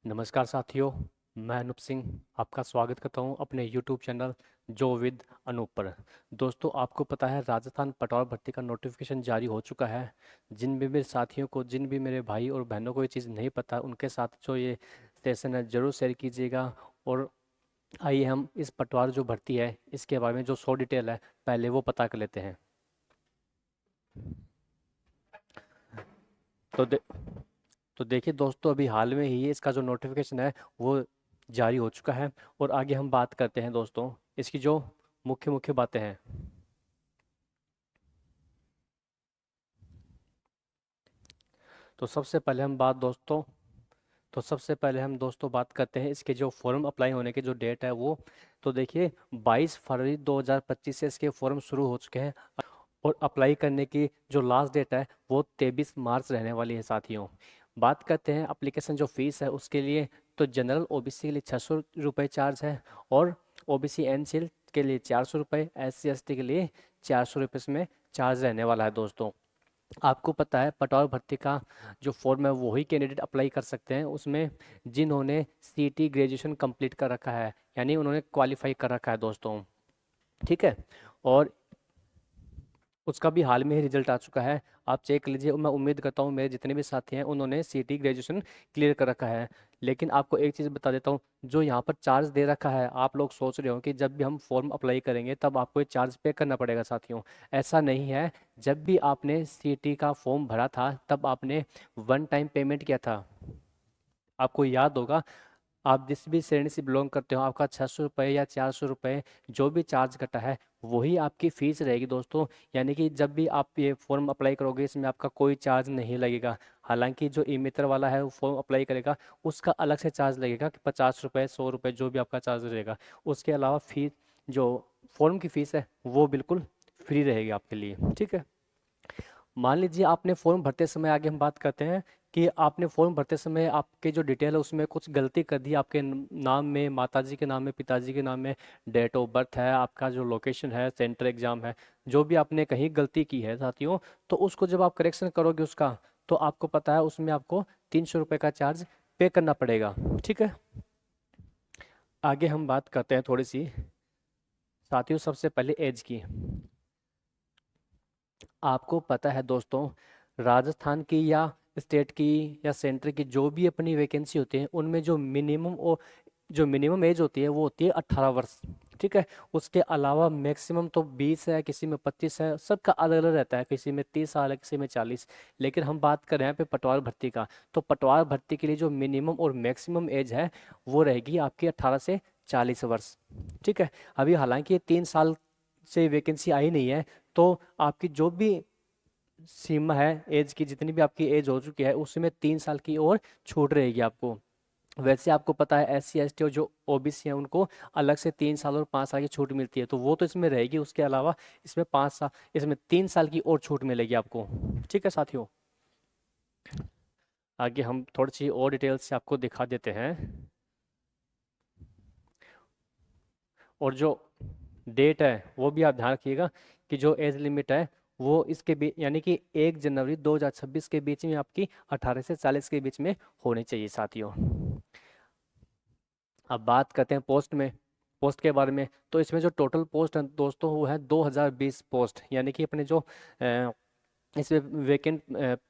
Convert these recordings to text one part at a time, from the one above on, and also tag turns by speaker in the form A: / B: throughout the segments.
A: नमस्कार साथियों, मैं अनूप सिंह आपका स्वागत करता हूं अपने यूट्यूब चैनल जो विद अनूप पर। दोस्तों, आपको पता है राजस्थान पटवार भर्ती का नोटिफिकेशन जारी हो चुका है। जिन भी मेरे साथियों को, जिन भी मेरे भाई और बहनों को ये चीज़ नहीं पता, उनके साथ जो ये सेशन है ज़रूर शेयर कीजिएगा। और आइए हम इस पटवार जो भर्ती है इसके बारे में जो 100 डिटेल है पहले वो पता कर लेते हैं। तो दे, तो देखिए दोस्तों, अभी हाल में ही इसका जो नोटिफिकेशन है वो जारी हो चुका है। और आगे हम बात करते हैं दोस्तों इसकी जो मुख्य मुख्य बातें हैं। तो सबसे पहले हम बात दोस्तों तो सबसे पहले हम दोस्तों बात करते हैं इसके जो फॉर्म अप्लाई होने की जो डेट है वो। तो देखिए 22 फरवरी 2025 से इसके फॉर्म शुरू हो चुके हैं। और अप्लाई करने की जो लास्ट डेट है वो 23 मार्च रहने वाली है साथियों। बात करते हैं एप्लीकेशन जो फीस है उसके लिए। तो जनरल ओबीसी के लिए 600 रुपये चार्ज है। और ओबीसी एनसीएल के लिए 400 रुपये, एससी एसटी के लिए 400 रुपये इसमें चार्ज रहने वाला है दोस्तों। आपको पता है पटवार भर्ती का जो फॉर्म है वही कैंडिडेट अप्लाई कर सकते हैं उसमें जिन्होंने सीटी ग्रेजुएशन कंप्लीट कर रखा है, यानी उन्होंने क्वालिफाई कर रखा है दोस्तों। ठीक है। और उसका भी हाल में ही रिजल्ट आ चुका है, आप चेक कर लीजिए। मैं उम्मीद करता हूँ मेरे जितने भी साथी हैं उन्होंने सीटी ग्रेजुएशन क्लियर कर रखा है। लेकिन आपको एक चीज़ बता देता हूँ, जो यहाँ पर चार्ज दे रखा है, आप लोग सोच रहे हो कि जब भी हम फॉर्म अप्लाई करेंगे तब आपको ये चार्ज पे करना पड़ेगा साथियों। ऐसा नहीं है। जब भी आपने सीटी का फॉर्म भरा था तब आपने वन टाइम पेमेंट किया था। आपको याद होगा, आप जिस भी श्रेणी से बिलोंग करते हो आपका 600 रुपये या 400 रुपये जो भी चार्ज कटा है वही आपकी फ़ीस रहेगी दोस्तों। यानी कि जब भी आप ये फॉर्म अप्लाई करोगे इसमें आपका कोई चार्ज नहीं लगेगा। हालांकि जो ई मित्र वाला है वो फॉर्म अप्लाई करेगा उसका अलग से चार्ज लगेगा कि 50 रुपये, 100 रुपये जो भी आपका चार्ज रहेगा। उसके अलावा फीस, जो फॉर्म की फ़ीस है वो बिल्कुल फ्री रहेगी आपके लिए। ठीक है। मान लीजिए आपने फॉर्म भरते समय, आगे हम बात करते हैं कि आपने फॉर्म भरते समय आपके जो डिटेल है उसमें कुछ गलती कर दी, आपके नाम में, माताजी के नाम में, पिताजी के नाम में, डेट ऑफ बर्थ है, आपका जो लोकेशन है, सेंटर एग्जाम है, जो भी आपने कहीं गलती की है साथियों, तो उसको जब आप करेक्शन करोगे उसका, तो आपको पता है उसमें आपको 300 रुपये का चार्ज पे करना पड़ेगा। ठीक है। आगे हम बात करते हैं थोड़ी सी साथियों, सबसे पहले एज की। आपको पता है दोस्तों, राजस्थान की या स्टेट की या सेंटर की जो भी अपनी वैकेंसी होती है उनमें जो मिनिमम एज होती है वो होती है 18 वर्ष। ठीक है। उसके अलावा मैक्सिमम तो 20 है, किसी में 25 है, सबका अलग अलग रहता है, किसी में 30 साल है, किसी में 40। लेकिन हम बात कर रहे हैं पे पटवार भर्ती का, तो पटवार भर्ती के लिए जो मिनिमम और मैक्सिमम एज है वो रहेगी आपकी 18 से 40 वर्ष। ठीक है। अभी हालांकि ये 3 साल से वैकेंसी आई नहीं है, तो आपकी जो भी सीमा है एज की, जितनी भी आपकी एज हो चुकी है उसमें 3 साल की और छूट रहेगी आपको। वैसे आपको पता है एस सी एस टी और जो ओबीसी हैं उनको अलग से 3 साल और 5 साल की छूट मिलती है, तो वो तो इसमें रहेगी। उसके अलावा इसमें 5 साल, इसमें 3 साल की और छूट मिलेगी आपको। ठीक है साथियों। आगे हम थोड़ी सी और डिटेल्स से आपको दिखा देते हैं। और जो डेट है वो भी आप ध्यान रखिएगा कि जो एज लिमिट है वो इसके बीच, यानी कि 1 जनवरी 2026 के बीच में आपकी 18 से 40 के बीच में होनी चाहिए साथियों। अब बात करते हैं पोस्ट के बारे में। तो इसमें जो टोटल पोस्ट है दोस्तों वो है 2020 पोस्ट, यानी कि अपने जो इसमें वैकेंट,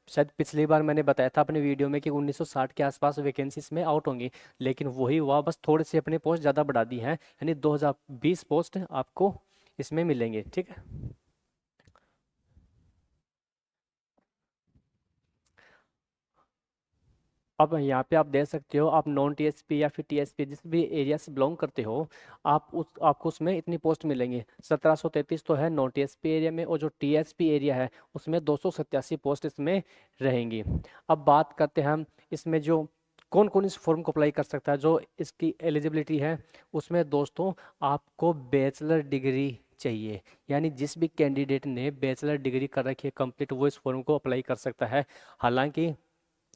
A: शायद पिछली बार मैंने बताया था अपने वीडियो में कि 1960 के आसपास वैकेंसीज में आउट होंगी, लेकिन वही हुआ, बस थोड़ी सी अपनी पोस्ट ज़्यादा बढ़ा दी है, यानी 2020 पोस्ट आपको इसमें मिलेंगे। ठीक है। अब यहाँ पे आप देख सकते हो, आप नॉन टीएसपी या फिर टीएसपी जिस भी एरिया से बिलोंग करते हो, आपको उसमें इतनी पोस्ट मिलेंगी। 1733 तो है नॉन टीएसपी एरिया में, और जो टीएसपी एरिया है उसमें 287 पोस्ट इसमें रहेंगी। अब बात करते हैं हम इसमें जो कौन कौन इस फॉर्म को अप्लाई कर सकता है, जो इसकी एलिजिबिलिटी है। उसमें दोस्तों आपको बैचलर डिग्री चाहिए, यानी जिस भी कैंडिडेट ने बैचलर डिग्री कर रखी है कंप्लीट, वो इस फॉर्म को अप्लाई कर सकता है। हालांकि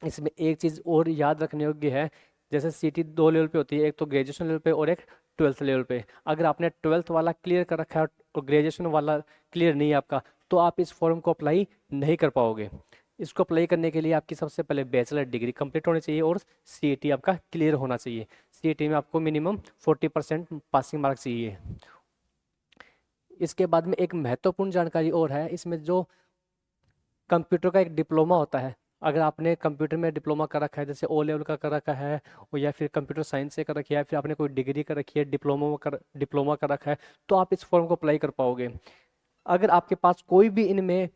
A: इसमें एक चीज़ और याद रखने योग्य है, जैसे सीटी 2 लेवल पे होती है, एक तो ग्रेजुएशन लेवल पे और एक 12th लेवल पे। अगर आपने 12th वाला क्लियर कर रखा है और ग्रेजुएशन वाला क्लियर नहीं है आपका, तो आप इस फॉर्म को अप्लाई नहीं कर पाओगे। इसको अप्लाई करने के लिए आपकी सबसे पहले बैचलर डिग्री कंप्लीट होनी चाहिए और सीईटी आपका क्लियर होना चाहिए। सीईटी में आपको मिनिमम 40% पासिंग मार्क्स चाहिए। इसके बाद में एक महत्वपूर्ण जानकारी और है, इसमें जो कंप्यूटर का एक डिप्लोमा होता है, अगर आपने कंप्यूटर में डिप्लोमा कर रखा है, जैसे ओ लेवल का कर रखा है, और या फिर कंप्यूटर साइंस से कर रखी है, या फिर आपने कोई डिग्री कर रखी है, डिप्लोमा कर रखा है, तो आप इस फॉर्म को अप्लाई कर पाओगे। अगर आपके पास कोई भी इनमें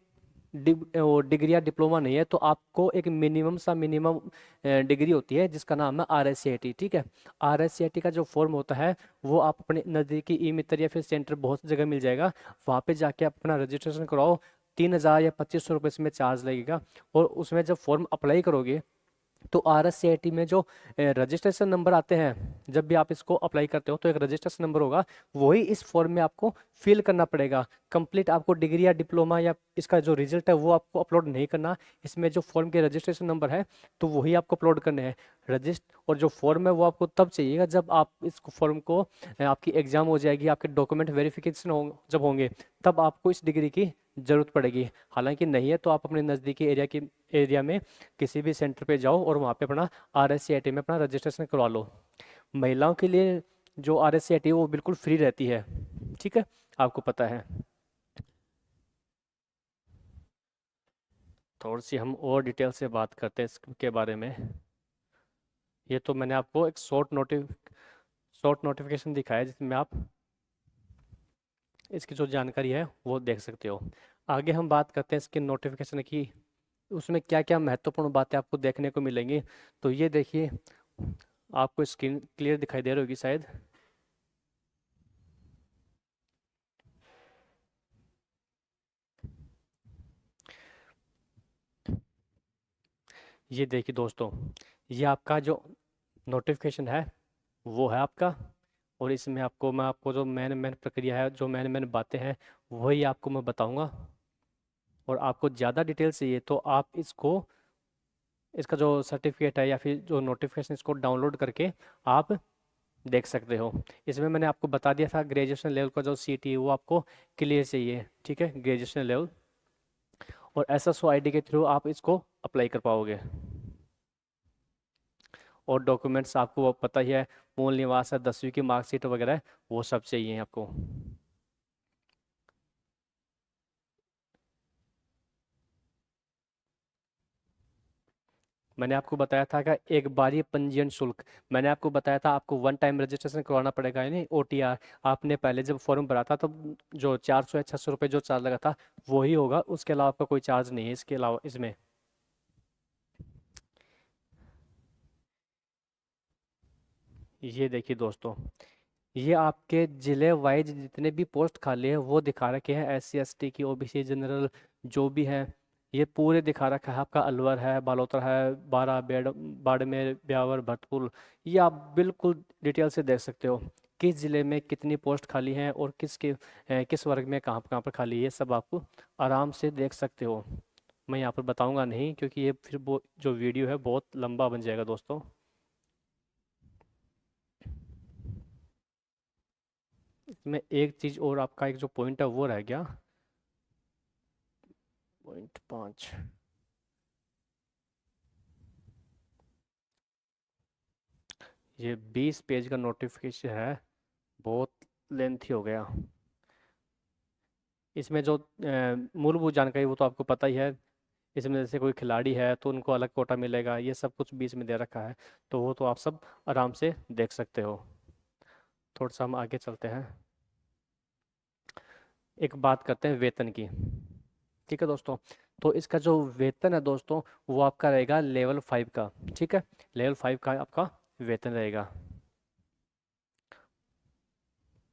A: डिग्री या डिप्लोमा नहीं है, तो आपको एक मिनिमम डिग्री होती है जिसका नाम है RSCIT। ठीक है, RSCIT का जो फॉर्म होता है वो आप अपने नज़दीकी ई मित्र या फिर सेंटर, बहुत सी जगह मिल जाएगा, वहाँ पे जाके आप अपना रजिस्ट्रेशन कराओ। 3,000 या 2,500 रुपये इसमें चार्ज लगेगा। और उसमें जब फॉर्म अप्लाई करोगे तो RSCIT में जो रजिस्ट्रेशन नंबर आते हैं, जब भी आप इसको अप्लाई करते हो तो एक रजिस्ट्रेशन नंबर होगा, वही इस फॉर्म में आपको फिल करना पड़ेगा। कंप्लीट आपको डिग्री या डिप्लोमा या इसका जो रिजल्ट है वो आपको अपलोड नहीं करना। इसमें जो फॉर्म के रजिस्ट्रेशन नंबर है तो वही आपको अपलोड करने हैं। और जो फॉर्म है वो आपको तब चाहिएगा जब आप इस फॉर्म को आपकी एग्जाम हो जाएगी, आपके डॉक्यूमेंट वेरिफिकेशन जब होंगे, तब आपको इस डिग्री की ज़रूरत पड़ेगी। हालांकि नहीं है तो आप अपने नज़दीकी एरिया में किसी भी सेंटर पे जाओ और वहाँ पे अपना RSCIT में अपना रजिस्ट्रेशन करवा लो। महिलाओं के लिए जो RSCIT है वो बिल्कुल फ्री रहती है। ठीक है, आपको पता है। थोड़ी सी हम और डिटेल से बात करते हैं इसके बारे में। ये तो मैंने आपको एक शॉर्ट नोटिफिकेशन दिखाया है जिसमें आप इसकी जो जानकारी है वो देख सकते हो। आगे हम बात करते हैं इसके नोटिफिकेशन की, उसमें क्या क्या महत्वपूर्ण बातें आपको देखने को मिलेंगी। तो ये देखिए, आपको स्क्रीन क्लियर दिखाई दे रही होगी शायद। ये देखिए दोस्तों, ये आपका जो नोटिफिकेशन है वो है आपका। और इसमें मैं आपको जो मेन प्रक्रिया है, जो मेन बातें हैं, वही आपको मैं बताऊंगा। और आपको ज़्यादा डिटेल चाहिए तो आप इसका जो सर्टिफिकेट है या फिर जो नोटिफिकेशन, इसको डाउनलोड करके आप देख सकते हो। इसमें मैंने आपको बता दिया था ग्रेजुएशन लेवल का जो सीटी है वो आपको क्लियर चाहिए। ठीक है, ग्रेजुएशन लेवल, और SSO ID के थ्रू आप इसको अप्लाई कर पाओगे। और डॉक्यूमेंट्स आपको वो पता ही है, मूल निवास है, 10वीं की मार्कशीट वगैरह, वो सब चाहिए आपको। मैंने आपको बताया था कि एक बार ये पंजीयन शुल्क, मैंने आपको बताया था आपको वन टाइम रजिस्ट्रेशन करवाना पड़ेगा, यानी OTR। आपने पहले जब फॉर्म भरा था तब जो 400 या 600 रुपये जो चार्ज लगा था वही होगा, उसके अलावा आपका कोई चार्ज नहीं है इसके अलावा इसमें। ये देखिए दोस्तों, ये आपके जिले वाइज जितने भी पोस्ट खाली है वो दिखा रखे हैं, SC ST की, OBC जनरल, जो भी है ये पूरे दिखा रखा है। आपका अलवर है, बालोतरा है, बारा, बाड़मेर, ब्यावर, भरतपुर, ये आप बिल्कुल डिटेल से देख सकते हो किस ज़िले में कितनी पोस्ट खाली हैं और किस वर्ग में कहाँ कहाँ पर खाली है, ये सब आपको आराम से देख सकते हो। मैं यहाँ पर बताऊँगा नहीं क्योंकि ये फिर जो वीडियो है बहुत लंबा बन जाएगा दोस्तों। इसमें एक चीज़ और, आपका एक जो पॉइंट है वो रह गया, पॉइंट 5। ये 20 पेज का नोटिफिकेशन है, बहुत लेंथी हो गया। इसमें जो मूलभूत जानकारी वो तो आपको पता ही है। इसमें जैसे कोई खिलाड़ी है तो उनको अलग कोटा मिलेगा, ये सब कुछ 20 में दे रखा है, तो वो तो आप सब आराम से देख सकते हो। थोड़ा सा हम आगे चलते हैं, एक बात करते हैं वेतन की। ठीक है दोस्तों, तो इसका जो वेतन है दोस्तों वो आपका रहेगा लेवल 5 का। ठीक है, लेवल 5 का आपका वेतन रहेगा।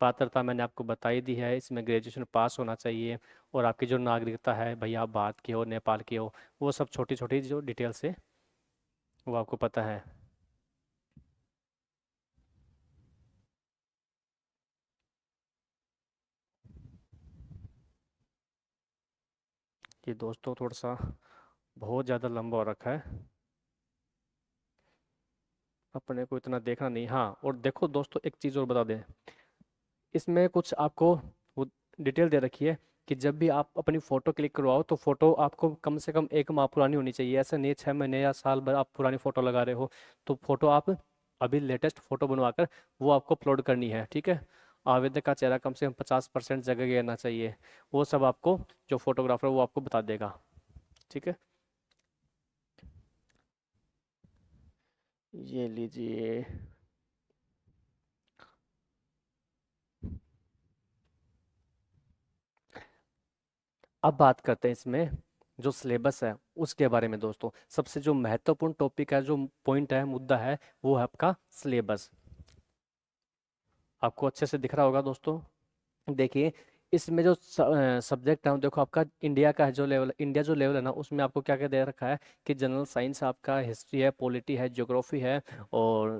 A: पात्रता मैंने आपको बताई दी है, इसमें ग्रेजुएशन पास होना चाहिए, और आपकी जो नागरिकता है, भैया आप भारत के हो, नेपाल के हो, वो सब छोटी छोटी जो डिटेल्स है वो आपको पता है। ये दोस्तों थोड़ा सा बहुत ज़्यादा लंबा हो रखा है, अपने को इतना देखना नहीं। हाँ, और देखो दोस्तों, एक चीज़ और बता दें, इसमें कुछ आपको वो डिटेल दे रखी है कि जब भी आप अपनी फ़ोटो क्लिक करवाओ तो फ़ोटो आपको कम से कम 1 माह पुरानी होनी चाहिए। ऐसा नहीं 6 महीने या साल भर आप पुरानी फ़ोटो लगा रहे हो। तो फ़ोटो आप अभी लेटेस्ट फ़ोटो बनवाकर वो आपको अपलोड करनी है, ठीक है। आवेदक का चेहरा कम से कम 50% जगह घेरना चाहिए। वो सब आपको जो फोटोग्राफर वो आपको बता देगा, ठीक है। ये लीजिए। अब बात करते हैं इसमें जो सिलेबस है उसके बारे में दोस्तों। सबसे जो महत्वपूर्ण टॉपिक है, जो पॉइंट है, मुद्दा है, वो है आपका सिलेबस। आपको अच्छे से दिख रहा होगा दोस्तों। देखिए, इसमें जो सब्जेक्ट है, देखो आपका इंडिया का है जो लेवल, इंडिया जो लेवल है ना, उसमें आपको क्या क्या दे रखा है कि जनरल साइंस आपका, हिस्ट्री है, पॉलिटी है, ज्योग्राफी है, और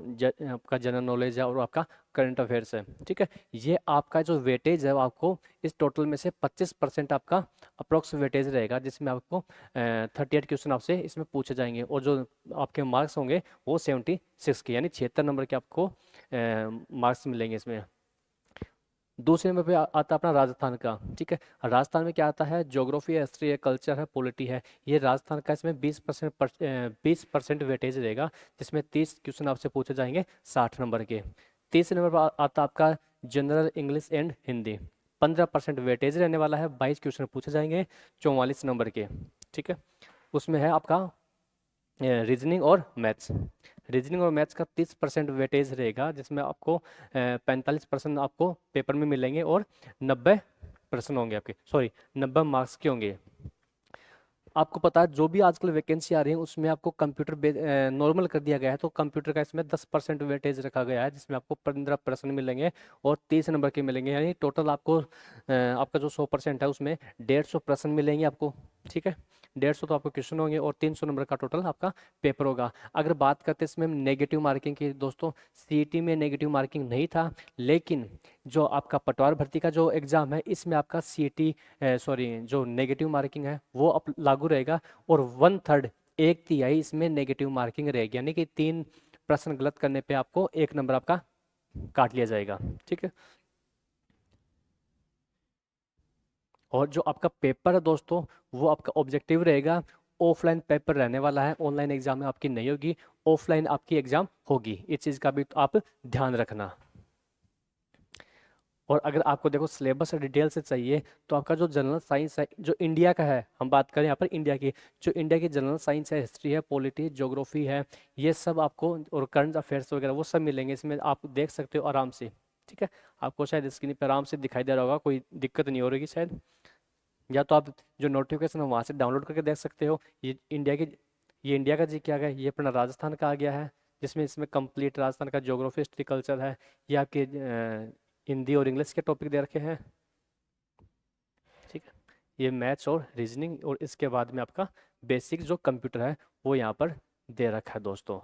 A: आपका जनरल नॉलेज है, और आपका करंट अफेयर्स है, ठीक है। ये आपका जो वेटेज है वो आपको इस टोटल में से 25% आपका अप्रोक्स वेटेज रहेगा, जिसमें आपको 38 क्वेश्चन आपसे इसमें पूछे जाएंगे, और जो आपके मार्क्स होंगे वो 76 के, यानी 76 नंबर के आपको मार्क्स मिलेंगे इसमें। दूसरे नंबर पे आता है अपना राजस्थान का, ठीक है। राजस्थान में क्या आता है, ज्योग्राफी है, हिस्ट्री है, कल्चर है, पॉलिटी है। ये राजस्थान का इसमें 20% वेटेज रहेगा, जिसमें 30 क्वेश्चन आपसे पूछे जाएंगे 60 नंबर के। तीसरे नंबर पर आता है आपका general English and Hindi. 15% weightage रहने वाला है, 22 क्वेश्चन पूछे जाएंगे 44 नंबर के, ठीक है। उसमें है आपका रीजनिंग और मैथ्स। रीजनिंग और मैथ्स का 30% वेटेज रहेगा, जिसमें आपको 45% आपको पेपर में मिलेंगे, और 90% होंगे आपके, सॉरी 90 मार्क्स के होंगे। आपको पता है जो भी आजकल वैकेंसी आ रही है उसमें आपको कंप्यूटर नॉर्मल कर दिया गया है, तो कंप्यूटर का इसमें 10% वेटेज रखा गया है, जिसमें आपको 15% मिलेंगे, और 30 नंबर के मिलेंगे, यानी टोटल आपको आपका जो 100% है उसमें 150% मिलेंगे आपको, ठीक है। 150 तो आपको क्वेश्चन होंगे, और 300 नंबर का टोटल आपका पेपर होगा। अगर बात करते हैं इसमें नेगेटिव मार्किंग की दोस्तों, सीईटी में नेगेटिव मार्किंग नहीं था, लेकिन जो आपका पटवार भर्ती का जो एग्जाम है इसमें आपका सीईटी, सॉरी, जो नेगेटिव मार्किंग है वो अब लागू रहेगा, और 1/3, 1/3 इसमें नेगेटिव मार्किंग रहेगी, यानी कि 3 प्रश्न गलत करने पे आपको 1 नंबर आपका काट लिया जाएगा, ठीक है। और जो आपका पेपर है दोस्तों, वो आपका ऑब्जेक्टिव रहेगा। ऑफलाइन पेपर रहने वाला है, ऑनलाइन एग्जाम में आपकी नहीं होगी, ऑफलाइन आपकी एग्जाम होगी। इस चीज़ का भी तो आप ध्यान रखना। और अगर आपको देखो सिलेबस डिटेल से चाहिए, तो आपका जो जनरल साइंस है जो इंडिया का है, हम बात करें यहाँ पर इंडिया की, जो इंडिया की जनरल साइंस है, हिस्ट्री है, पॉलिटी, ज्योग्राफी है, ये सब आपको, और करंट अफेयर्स वगैरह वो सब मिलेंगे इसमें, आप देख सकते हो आराम से, ठीक है। आपको शायद स्क्रीन पर आराम से दिखाई दे रहा होगा, कोई दिक्कत नहीं हो रही शायद, या तो आप जो नोटिफिकेशन है वहाँ से डाउनलोड करके देख सकते हो। ये इंडिया का जी क्या गया, ये अपना राजस्थान का आ गया है, जिसमें इसमें कंप्लीट राजस्थान का ज्योग्राफी, हिस्ट्री, कल्चर है। ये आपके हिंदी और इंग्लिश के टॉपिक दे रखे हैं, ठीक है। ये मैथ्स और रीजनिंग, और इसके बाद में आपका बेसिक जो कंप्यूटर है वो यहाँ पर दे रखा है दोस्तों।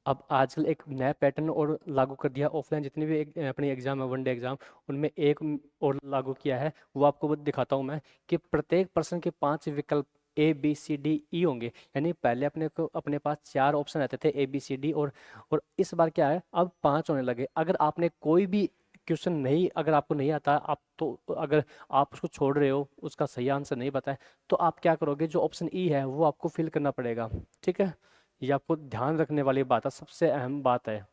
A: अब आजकल एक नया पैटर्न और लागू कर दिया, ऑफलाइन जितनी भी अपनी एग्जाम है, वनडे एग्जाम, उनमें एक और लागू किया है, वो आपको वो दिखाता हूँ मैं, कि प्रत्येक प्रश्न के 5 विकल्प ABCDE होंगे। यानी पहले अपने पास 4 ऑप्शन रहते थे ABCD, और इस बार क्या है, अब 5 होने लगे। अगर आपने कोई भी क्वेश्चन नहीं, अगर आपको नहीं आता, आप तो, अगर आप उसको छोड़ रहे हो, उसका सही आंसर नहीं पता है, तो आप क्या करोगे, जो ऑप्शन ई है वो आपको फिल करना पड़ेगा, ठीक है। ये आपको ध्यान रखने वाली बात है, सबसे अहम बात है।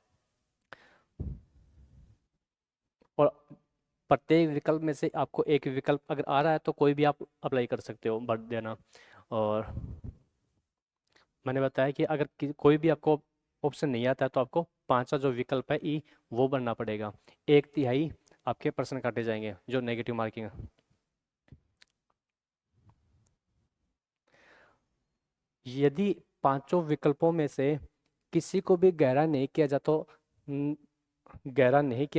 A: और प्रत्येक विकल्प में से आपको एक विकल्प अगर आ रहा है तो कोई भी आप अप्लाई कर सकते हो, भर देना। और मैंने बताया कि अगर कोई भी आपको ऑप्शन नहीं आता है तो आपको पांचवा जो विकल्प है ई, वो भरना पड़ेगा। 1/3 आपके प्रश्न काटे जाएंगे जो नेगेटिव मार्किंग है। यदि पांचों विकल्पों में से किसी को भी गहरा नहीं किया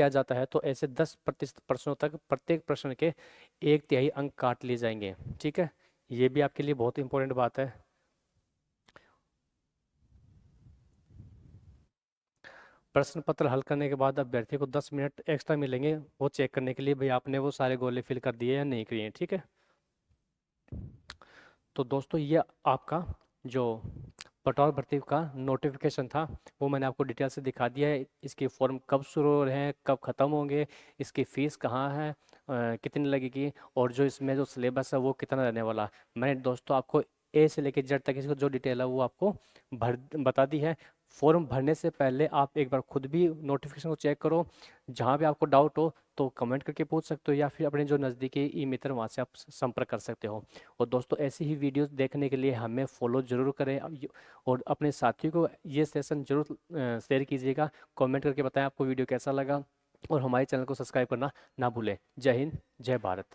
A: जाता है तो ऐसे 10% प्रश्नों तक प्रत्येक प्रश्न के 1/3 अंक काट लिए जाएंगे, ठीक है। ये भी आपके लिए बहुत इंपॉर्टेंट बात है। प्रश्न पत्र हल करने के बाद अभ्यर्थी को 10 मिनट एक्स्ट्रा मिलेंगे, वो चेक करने के लिए भाई आपने वो सारे गोले फिल कर दिए या नहीं किए, ठीक है। तो दोस्तों ये आपका जो बतौर भर्ती का नोटिफिकेशन था वो मैंने आपको डिटेल से दिखा दिया है। इसके फॉर्म कब शुरू हो रहे हैं, कब ख़त्म होंगे, इसकी फ़ीस कहाँ है, कितनी लगेगी, और जो इसमें जो सिलेबस है वो कितना रहने वाला है। मैंने दोस्तों आपको ए से लेकर जेड तक इसको जो डिटेल है वो आपको भर बता दी है। फॉर्म भरने से पहले आप एक बार खुद भी नोटिफिकेशन को चेक करो। जहाँ भी आपको डाउट हो तो कमेंट करके पूछ सकते हो, या फिर अपने जो नज़दीकी ई मित्र वहाँ से आप संपर्क कर सकते हो। और दोस्तों ऐसी ही वीडियोस देखने के लिए हमें फॉलो जरूर करें। और अपने साथियों को ये सेशन जरूर शेयर कीजिएगा। कमेंट करके बताएं आपको वीडियो कैसा लगा, और हमारे चैनल को सब्सक्राइब करना ना भूलें। जय हिंद, जय भारत।